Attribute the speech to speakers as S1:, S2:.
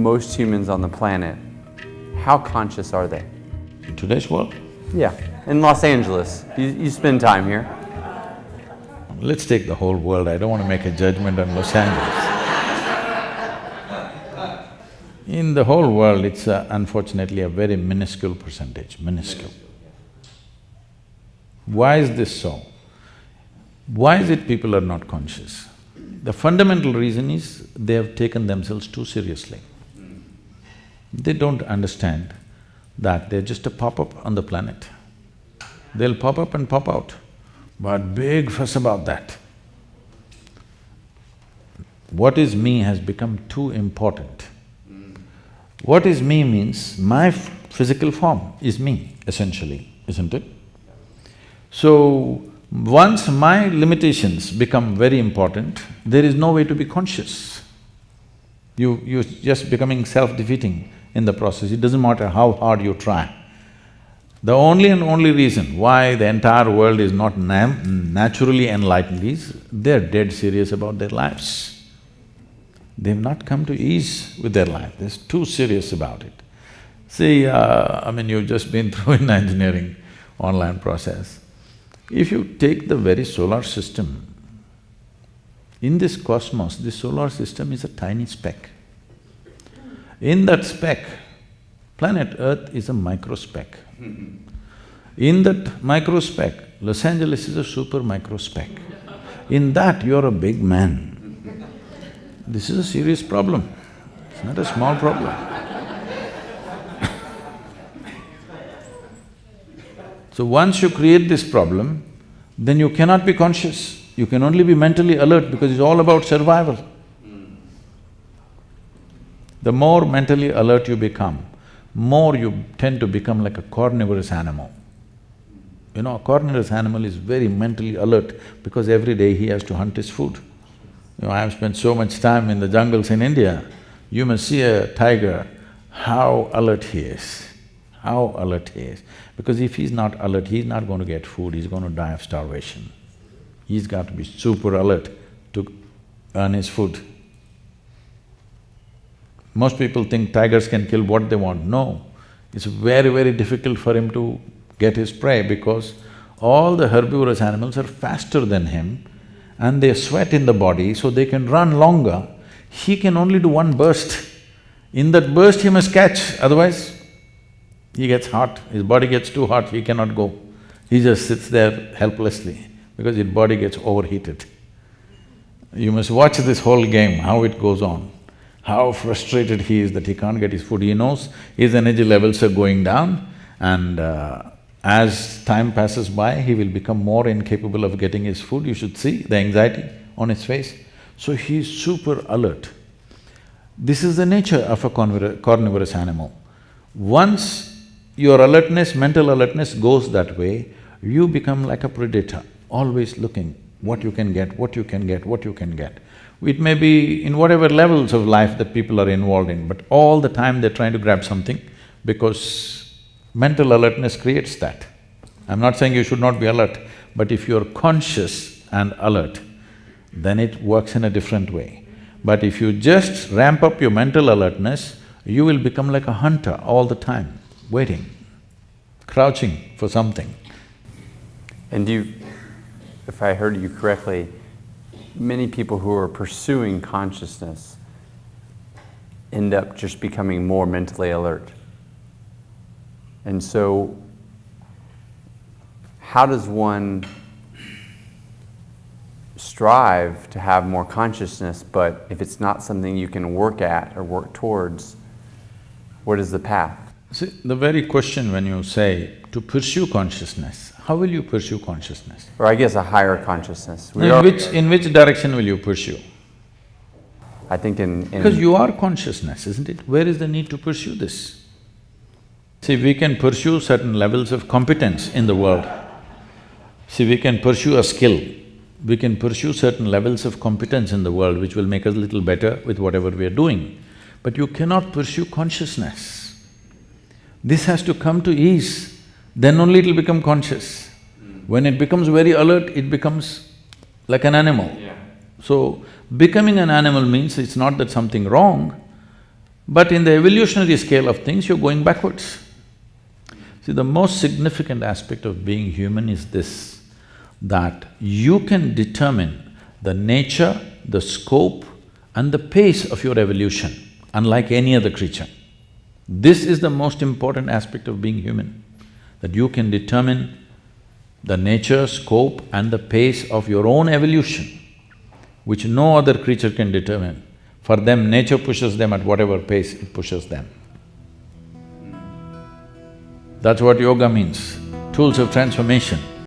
S1: most humans on the planet, how conscious are they?
S2: In today's world?
S1: Yeah, in Los Angeles. You spend time here.
S2: Let's take the whole world, I don't want to make a judgment on Los Angeles. In the whole world, it's unfortunately a very minuscule percentage, minuscule. Why is this so? Why is it people are not conscious? The fundamental reason is they have taken themselves too seriously. They don't understand that they're just a pop-up on the planet. They'll pop up and pop out, but big fuss about that. What is me has become too important. What is me means my physical form is me, essentially, isn't it? So, once my limitations become very important, there is no way to be conscious. You're just becoming self-defeating in the process, it doesn't matter how hard you try. The only and only reason why the entire world is not naturally enlightened is they're dead serious about their lives. They've not come to ease with their life, they're too serious about it. See, you've just been through an engineering online process. If you take the very solar system, in this cosmos, this solar system is a tiny speck. In that speck, planet Earth is a microspeck. In that microspeck, Los Angeles is a super microspeck. In that, you're a big man. This is a serious problem, it's not a small problem. So once you create this problem, then you cannot be conscious, you can only be mentally alert because it's all about survival. The more mentally alert you become, more you tend to become like a carnivorous animal. You know, a carnivorous animal is very mentally alert because every day he has to hunt his food. You know, I have spent so much time in the jungles in India, you must see a tiger, how alert he is, how alert he is. Because if he's not alert, he's not going to get food, he's going to die of starvation. He's got to be super alert to earn his food. Most people think tigers can kill what they want. No, it's very, very difficult for him to get his prey because all the herbivorous animals are faster than him and they sweat in the body, so they can run longer. He can only do one burst. In that burst he must catch, otherwise he gets hot, his body gets too hot, he cannot go. He just sits there helplessly because his body gets overheated. You must watch this whole game, how it goes on, how frustrated he is that he can't get his food. He knows his energy levels are going down and as time passes by, he will become more incapable of getting his food. You should see the anxiety on his face. So he's super alert. This is the nature of a carnivorous animal. Once your alertness, mental alertness goes that way, you become like a predator, always looking what you can get, what you can get, what you can get. It may be in whatever levels of life that people are involved in, but all the time they're trying to grab something because mental alertness creates that. I'm not saying you should not be alert, but if you're conscious and alert, then it works in a different way. But if you just ramp up your mental alertness, you will become like a hunter all the time, waiting, crouching for something.
S1: And if I heard you correctly, many people who are pursuing consciousness end up just becoming more mentally alert. And so, how does one strive to have more consciousness, but if it's not something you can work at or work towards, what is the path?
S2: See, the very question when you say to pursue consciousness, how will you pursue consciousness?
S1: Or I guess a higher consciousness.
S2: In which direction will you pursue?
S1: I think in…
S2: Because you are consciousness, isn't it? Where is the need to pursue this? See, we can pursue certain levels of competence in the world. See, we can pursue a skill, we can pursue certain levels of competence in the world which will make us a little better with whatever we are doing. But you cannot pursue consciousness. This has to come to ease, then only it'll become conscious. When it becomes very alert, it becomes like an animal. So, becoming an animal means it's not that something wrong, But in the evolutionary scale of things, you're going backwards. See, the most significant aspect of being human is this, that you can determine the nature, the scope and the pace of your evolution, unlike any other creature. This is the most important aspect of being human, that you can determine the nature, scope and the pace of your own evolution, which no other creature can determine. For them, nature pushes them at whatever pace it pushes them. That's what yoga means, tools of transformation.